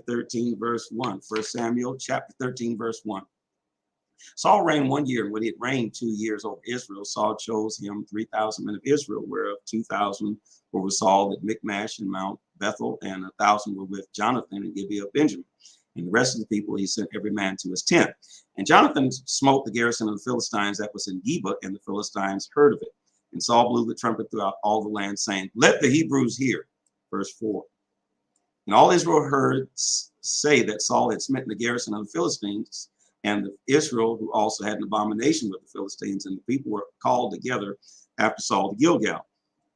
13, verse 1. 1 Samuel chapter 13, verse 1. Saul reigned 1 year, and when he had reigned 2 years over Israel, Saul chose him 3,000 men of Israel, whereof 2,000 were with Saul at Michmash and Mount Bethel, and 1,000 were with Jonathan in Gibeah of Benjamin. And the rest of the people he sent every man to his tent. And Jonathan smote the garrison of the Philistines that was in Geba, and the Philistines heard of it. And Saul blew the trumpet throughout all the land, saying, "Let the Hebrews hear." Verse 4. And all Israel heard say that Saul had smitten the garrison of the Philistines, and Israel, who also had an abomination with the Philistines, and the people were called together after Saul to Gilgal.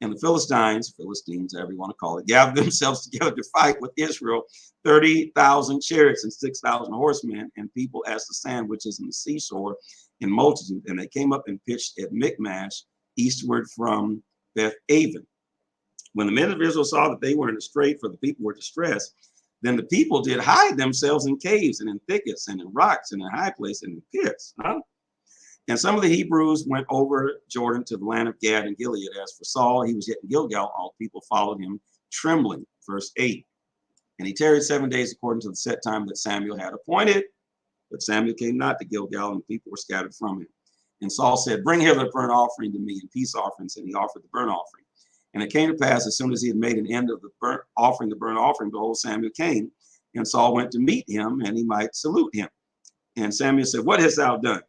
And the Philistines, however you want to call it, gathered themselves together to fight with Israel, 30,000 chariots and 6,000 horsemen, and people as the sand which is in the seashore in multitude. And they came up and pitched at Michmash, eastward from Beth Aven. When the men of Israel saw that they were in a strait, for the people were distressed, then the people did hide themselves in caves and in thickets and in rocks and in high places and in pits. And some of the Hebrews went over Jordan to the land of Gad and Gilead. As for Saul, he was yet in Gilgal. All the people followed him trembling. Verse 8. And he tarried 7 days according to the set time that Samuel had appointed. But Samuel came not to Gilgal, and the people were scattered from him. And Saul said, "Bring hither the burnt offering to me and peace offerings." And he offered the burnt offering. And it came to pass, as soon as he had made an end of the burnt offering, behold, Samuel came. And Saul went to meet him, and he might salute him. And Samuel said, "What hast thou done?"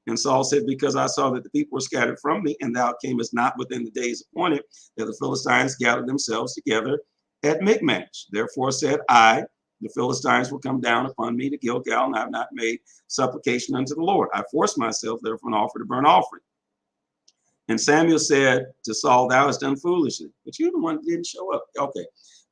And Saul said, "Because I saw that the people were scattered from me, and thou camest not within the days appointed, that the Philistines gathered themselves together at Michmash. Therefore said I, the Philistines will come down upon me to Gilgal, and I have not made supplication unto the Lord. I forced myself, therefore, and offered a burnt offering." And Samuel said to Saul, "Thou hast done foolishly." But you're the one that didn't show up. Okay.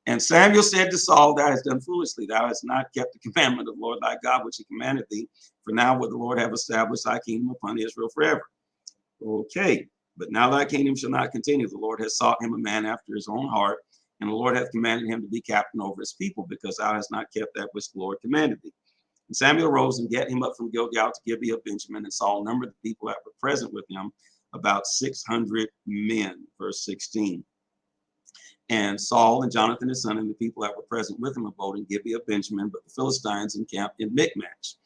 And Samuel said to Saul, "Thou hast done foolishly. Thou hast not kept the commandment of the Lord thy God, which he commanded thee. For now would the Lord have established thy kingdom upon Israel forever." Okay. But now thy kingdom shall not continue. The Lord has sought him a man after his own heart, and the Lord hath commanded him to be captain over his people, because thou hast not kept that which the Lord commanded thee. And Samuel rose and gat him up from Gilgal to Gibeah of Benjamin, and Saul numbered the people that were present with him, about 600 men. Verse 16. And Saul and Jonathan his son and the people that were present with him abode in Gibeah of Benjamin, but the Philistines encamped in Michmash.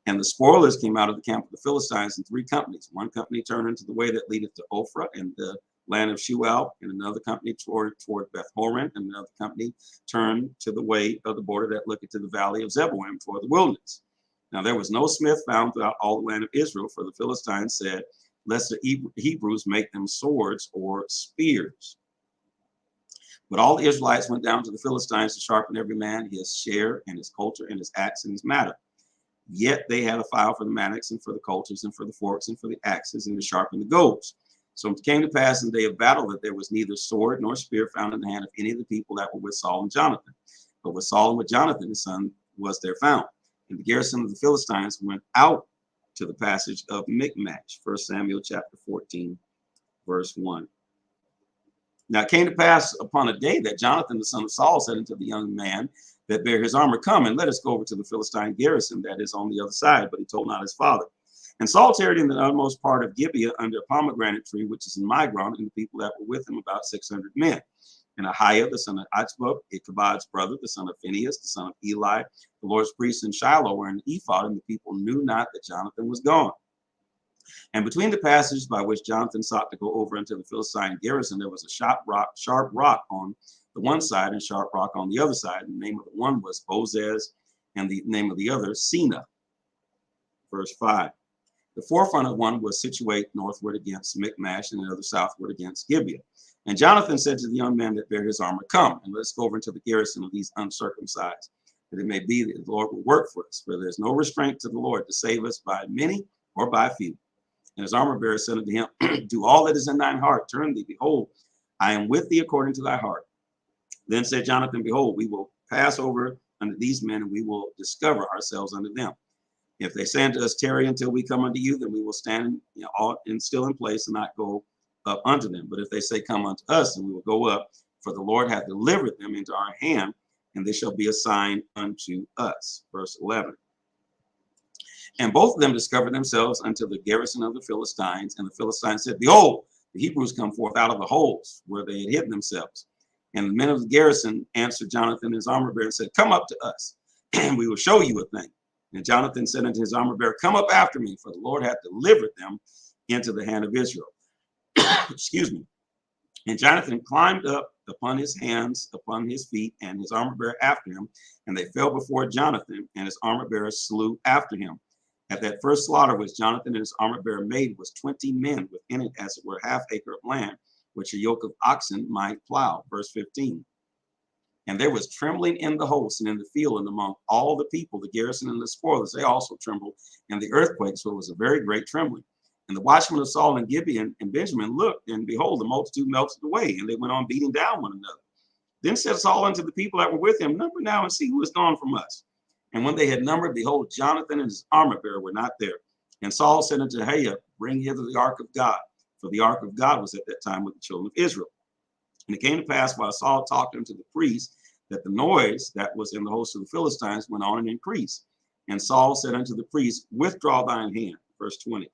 And the spoilers came out of the camp of the Philistines in 3 companies. One company turned into the way that leadeth to Ophrah and the land of Shual, and another company toward Beth Horon, and another company turned to the way of the border that looketh to the valley of Zeboim toward the wilderness. Now there was no smith found throughout all the land of Israel, for the Philistines said, "Lest the Hebrews make them swords or spears." But all the Israelites went down to the Philistines to sharpen every man his share and his coulter and his axe and his mattock. Yet they had a file for the mattocks and for the coulters and for the forks and for the axes and to sharpen the goads. So it came to pass in the day of battle that there was neither sword nor spear found in the hand of any of the people that were with Saul and Jonathan. But with Saul and with Jonathan his son was there found. And the garrison of the Philistines went out to the passage of Michmash. 1 Samuel chapter 14, verse 1. Now it came to pass upon a day that Jonathan the son of Saul said unto the young man that bare his armor, "Come and let us go over to the Philistine garrison that is on the other side." But he told not his father. And Saul tarried in the utmost part of Gibeah under a pomegranate tree, which is in Migron, and the people that were with him about 600 men. And Ahiah the son of Achbub, Ichabod's brother, the son of Phinehas, the son of Eli, the Lord's priest in Shiloh, were in the ephod, and the people knew not that Jonathan was gone. And between the passages by which Jonathan sought to go over into the Philistine garrison, there was a sharp rock on the one side and sharp rock on the other side. And the name of the one was Bozez, and the name of the other Sina. Verse 5. The forefront of one was situate northward against Michmash, and the other southward against Gibeah. And Jonathan said to the young man that bare his armor, "Come, and let's go over into the garrison of these uncircumcised, that it may be that the Lord will work for us. For there is no restraint to the Lord to save us by many or by few." And his armor bearer said unto him, "Do all that is in thine heart, turn thee, behold, I am with thee according to thy heart." Then said Jonathan, "Behold, we will pass over unto these men, and we will discover ourselves unto them. If they say unto us, Tarry until we come unto you, then we will stand and still in place and not go up unto them. But if they say, Come unto us, then we will go up, for the Lord hath delivered them into our hand, and they shall be a sign unto us." Verse 11. And both of them discovered themselves unto the garrison of the Philistines. And the Philistines said, "Behold, the Hebrews come forth out of the holes where they had hidden themselves." And the men of the garrison answered Jonathan his armor bearer and said, "Come up to us." and we will show you a thing. And Jonathan said unto his armor bearer, come up after me, for the Lord hath delivered them into the hand of Israel. Excuse me. And Jonathan climbed up upon his hands, upon his feet, and his armor bearer after him. And they fell before Jonathan, and his armor bearer slew after him. At that first slaughter which Jonathan and his armor bearer made was 20 men within it, as it were half acre of land, which a yoke of oxen might plow. Verse 15. And there was trembling in the host and in the field and among all the people, the garrison and the spoilers, they also trembled in the earthquake. So it was a very great trembling. And the watchmen of Saul and Gibeon and Benjamin looked, and behold, the multitude melted away, and they went on beating down one another. Then said Saul unto the people that were with him, number now and see who is gone from us. And when they had numbered, behold, Jonathan and his armor bearer were not there. And Saul said unto Ahijah, bring hither the ark of God. For the ark of God was at that time with the children of Israel. And it came to pass while Saul talked unto the priest, that the noise that was in the host of the Philistines went on and increased. And Saul said unto the priest, withdraw thine hand. Verse 20.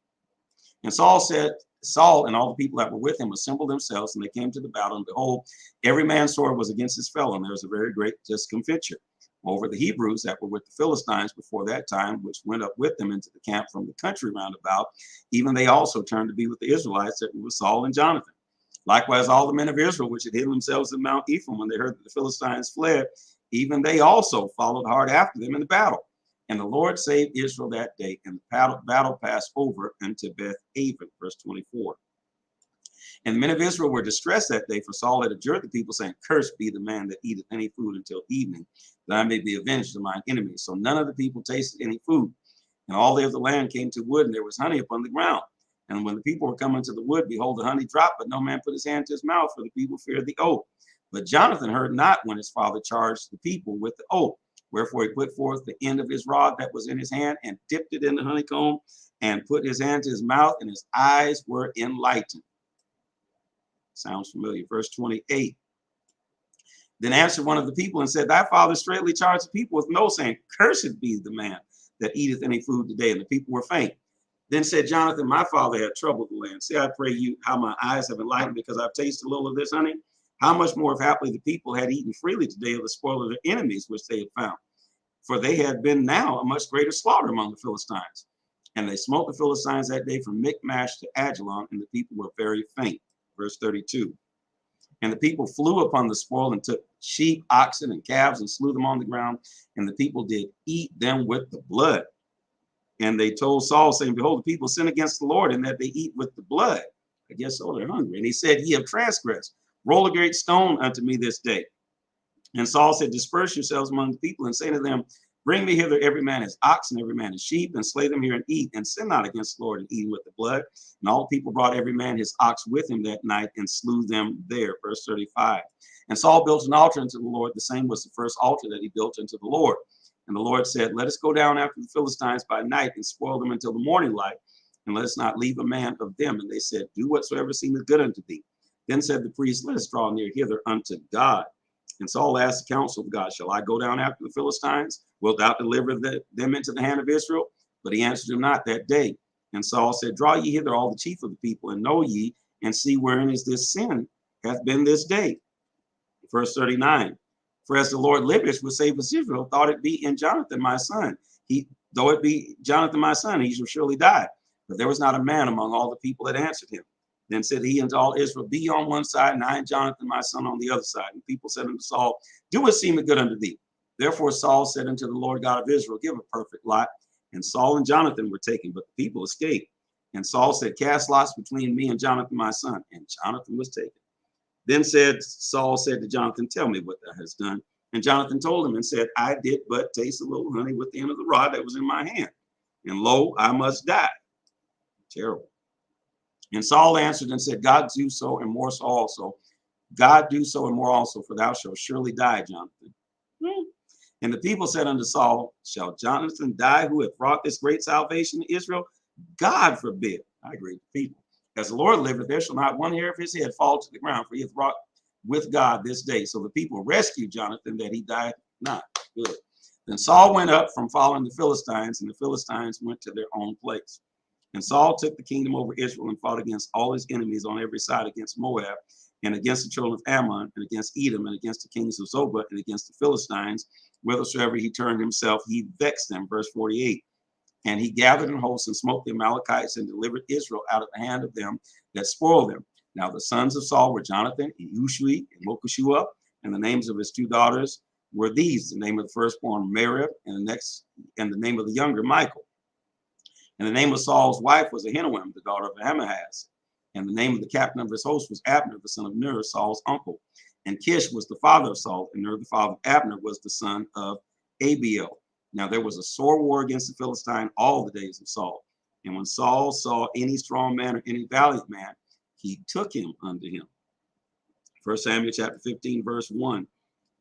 And Saul and all the people that were with him assembled themselves, and they came to the battle. And behold, every man's sword was against his fellow, and there was a very great discomfiture. Moreover, the Hebrews that were with the Philistines before that time, which went up with them into the camp from the country round about, even they also turned to be with the Israelites that were with Saul and Jonathan. Likewise, all the men of Israel, which had hidden themselves in Mount Ephraim, when they heard that the Philistines fled, even they also followed hard after them in the battle. And the Lord saved Israel that day, and the battle passed over unto Beth-aven. Verse 24. And the men of Israel were distressed that day, for Saul had adjured the people, saying, cursed be the man that eateth any food until evening, that I may be avenged of mine enemies. So none of the people tasted any food. And all they of the land came to wood, and there was honey upon the ground. And when the people were coming to the wood, behold, the honey dropped, but no man put his hand to his mouth, for the people feared the oath. But Jonathan heard not when his father charged the people with the oath. Wherefore he put forth the end of his rod that was in his hand, and dipped it in the honeycomb, and put his hand to his mouth, and his eyes were enlightened. Sounds familiar. Verse 28. Then answered one of the people and said, thy father straightly charged the people with an oath, saying, cursed be the man that eateth any food today. And the people were faint. Then said Jonathan, my father had troubled the land. See, I pray you how my eyes have enlightened, because I've tasted a little of this honey. How much more if haply the people had eaten freely today of the spoil of their enemies, which they had found. For they had been now a much greater slaughter among the Philistines. And they smote the Philistines that day from Michmash to Ajalon, and the people were very faint. Verse 32. And the people flew upon the spoil, and took sheep, oxen, and calves, and slew them on the ground. And the people did eat them with the blood. And they told Saul, saying, behold, the people sin against the Lord, in that they eat with the blood. I guess so, they're hungry. And he said, ye have transgressed. Roll a great stone unto me this day. And Saul said, disperse yourselves among the people, and say to them, bring me hither every man his ox and every man his sheep, and slay them here and eat, and sin not against the Lord in eating with the blood. And all the people brought every man his ox with him that night, and slew them there. Verse 35. And Saul built an altar unto the Lord. The same was the first altar that he built unto the Lord. And the Lord said, let us go down after the Philistines by night, and spoil them until the morning light, and let us not leave a man of them. And they said, do whatsoever seemeth good unto thee. Then said the priest, let us draw near hither unto God. And Saul asked the counsel of God, shall I go down after the Philistines? Wilt thou deliver them into the hand of Israel? But he answered him not that day. And Saul said, draw ye hither all the chief of the people, and know ye, and see wherein is this sin hath been this day. Verse 39. For as the Lord liveth, will save us Israel, thought it be in Jonathan my son. Though it be Jonathan my son, he shall surely die. But there was not a man among all the people that answered him. Then said he unto all Israel, be on one side, and I and Jonathan my son on the other side. And people said unto Saul, do what seemeth good unto thee. Therefore Saul said unto the Lord God of Israel, give a perfect lot. And Saul and Jonathan were taken, but the people escaped. And Saul said, cast lots between me and Jonathan my son. And Jonathan was taken. Then Saul said to Jonathan, tell me what thou hast done. And Jonathan told him and said, I did but taste a little honey with the end of the rod that was in my hand. And lo, I must die. Terrible. And Saul answered and said, God do so and more so also. God do so and more also, for thou shalt surely die, Jonathan. And the people said unto Saul, shall Jonathan die who hath wrought this great salvation to Israel? God forbid. I agree with the people. As the Lord liveth, there shall not one hair of his head fall to the ground, for he hath wrought with God this day. So the people rescued Jonathan, that he died not. Good. Then Saul went up from following the Philistines, and the Philistines went to their own place. And Saul took the kingdom over Israel, and fought against all his enemies on every side, against Moab, and against the children of Ammon, and against Edom, and against the kings of Zobah, and against the Philistines, whithersoever he turned himself, he vexed them. Verse 48. And he gathered in hosts and smote the Amalekites and delivered Israel out of the hand of them that spoiled them. Now the sons of Saul were Jonathan, Ushui, and Mokashua, and the names of his two daughters were these: the name of the firstborn Merib, and the name of the younger Michael. And the name of Saul's wife was Ahinoam, the daughter of Ahimaaz. And the name of the captain of his host was Abner, the son of Ner, Saul's uncle. And Kish was the father of Saul, and Ner, the father of Abner, was the son of Abiel. Now there was a sore war against the Philistine all the days of Saul. And when Saul saw any strong man or any valiant man, he took him unto him. 1 Samuel chapter 15, verse 1.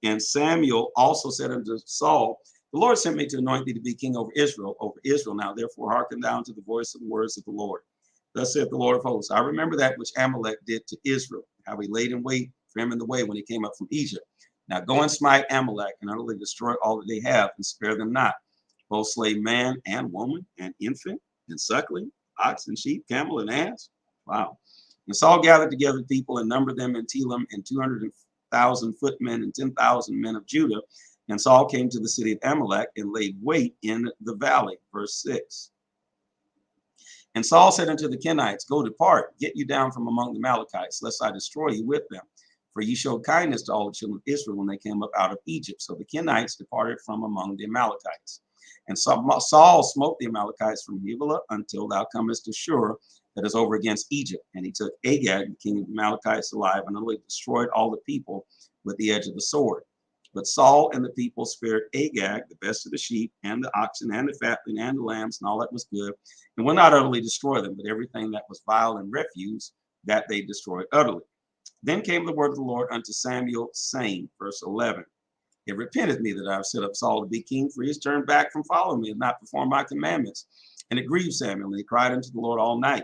And Samuel also said unto Saul, the Lord sent me to anoint thee to be king over Israel. Now therefore hearken down to the voice of the words of the Lord. Thus saith the Lord of hosts, I remember that which Amalek did to Israel, how he laid in wait for him in the way when he came up from Egypt. Now go and smite Amalek, and utterly destroy all that they have, and spare them not. Both slay man and woman, and infant, and suckling, ox and sheep, camel and ass. Wow. And Saul gathered together people and numbered them in Telam, and 200,000 footmen and 10,000 men of Judah. And Saul came to the city of Amalek and laid wait in the valley. Verse 6. And Saul said unto the Kenites, go depart, get you down from among the Amalekites, lest I destroy you with them. For ye showed kindness to all the children of Israel when they came up out of Egypt. So the Kenites departed from among the Amalekites. And Saul smote the Amalekites from Havilah until thou comest to Shur, that is over against Egypt. And he took Agag, the king of the Amalekites, alive, and utterly destroyed all the people with the edge of the sword. But Saul and the people spared Agag, the best of the sheep, and the oxen, and the fatling, and the lambs, and all that was good, and will not utterly destroy them, but everything that was vile and refuse, that they destroyed utterly. Then came the word of the Lord unto Samuel, saying, verse 11, it repenteth me that I have set up Saul to be king, for he has turned back from following me and not performed my commandments. And it grieved Samuel, and he cried unto the Lord all night.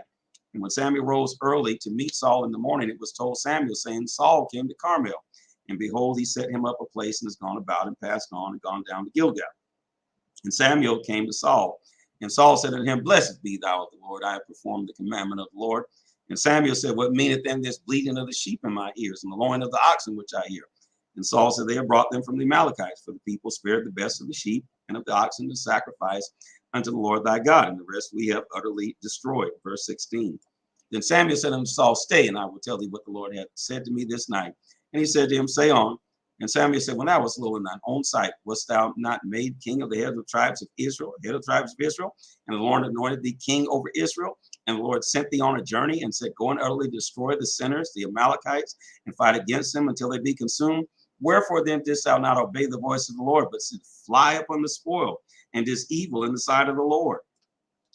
And when Samuel rose early to meet Saul in the morning, it was told Samuel, saying, Saul came to Carmel. And behold, he set him up a place, and has gone about and passed on and gone down to Gilgal. And Samuel came to Saul. And Saul said unto him, blessed be thou of the Lord, I have performed the commandment of the Lord. And Samuel said, what meaneth then this bleating of the sheep in my ears, and the lowing of the oxen which I hear? And Saul said, they have brought them from the Amalekites, for the people spared the best of the sheep and of the oxen to sacrifice unto the Lord thy God, and the rest we have utterly destroyed. Verse 16. Then Samuel said unto Saul, stay, and I will tell thee what the Lord hath said to me this night. And he said to him, say on. And Samuel said, when thou wast low in thine own sight, wast thou not made king of the head of the tribes of Israel, head of the tribes of Israel? And the Lord anointed thee king over Israel. And the Lord sent thee on a journey and said, go and utterly destroy the sinners, the Amalekites, and fight against them until they be consumed. Wherefore then didst thou not obey the voice of the Lord, but said, fly upon the spoil, and is evil in the sight of the Lord?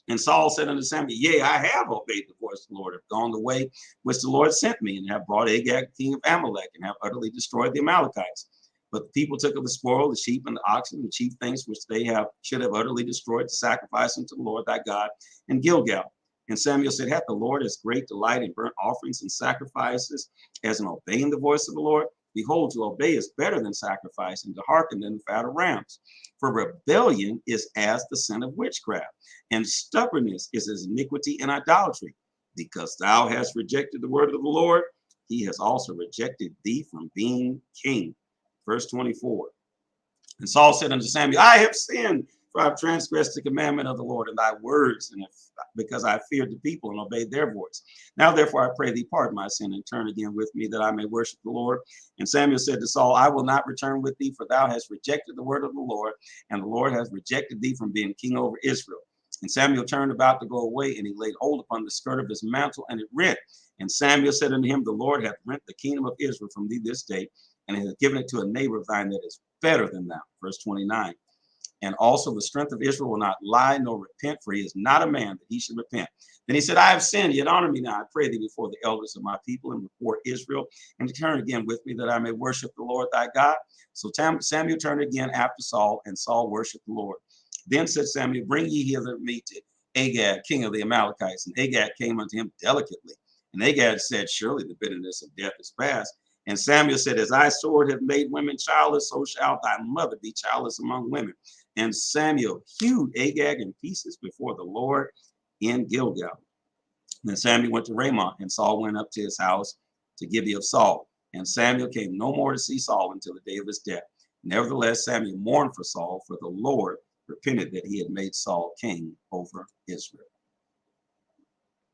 And Saul said unto Samuel, yea, I have obeyed the voice of the Lord, have gone the way which the Lord sent me, and have brought Agag, king of Amalek, and have utterly destroyed the Amalekites. But the people took of the spoil, the sheep and the oxen, the chief things which they should have utterly destroyed, to sacrifice unto the Lord thy God in Gilgal. And Samuel said, hath the Lord as great delight in burnt offerings and sacrifices as in obeying the voice of the Lord? Behold, to obey is better than sacrifice, and to hearken than the fat of rams. For rebellion is as the sin of witchcraft, and stubbornness is as iniquity and idolatry. Because thou hast rejected the word of the Lord, he has also rejected thee from being king. Verse 24. And Saul said unto Samuel, I have sinned, for I have transgressed the commandment of the Lord and thy words, and because I feared the people and obeyed their voice. Now therefore I pray thee, pardon my sin, and turn again with me, that I may worship the Lord. And Samuel said to Saul, I will not return with thee, for thou hast rejected the word of the Lord, and the Lord has rejected thee from being king over Israel. And Samuel turned about to go away, and he laid hold upon the skirt of his mantle, and it rent. And Samuel said unto him, the Lord hath rent the kingdom of Israel from thee this day, and hath given it to a neighbor of thine that is better than thou. Verse 29. And also the strength of Israel will not lie nor repent, for he is not a man that he should repent. Then he said, I have sinned, yet honor me now, I pray thee, before the elders of my people, and before Israel, and turn again with me, that I may worship the Lord thy God. So Samuel turned again after Saul, and Saul worshiped the Lord. Then said Samuel, bring ye hither me to Agag, king of the Amalekites. And Agag came unto him delicately. And Agag said, surely the bitterness of death is past. And Samuel said, as thy sword hath made women childless, so shall thy mother be childless among women. And Samuel hewed Agag in pieces before the Lord in Gilgal. Then Samuel went to Ramah, and Saul went up to his house to Gibeah of Saul. And Samuel came no more to see Saul until the day of his death. Nevertheless, Samuel mourned for Saul, for the Lord repented that he had made Saul king over Israel.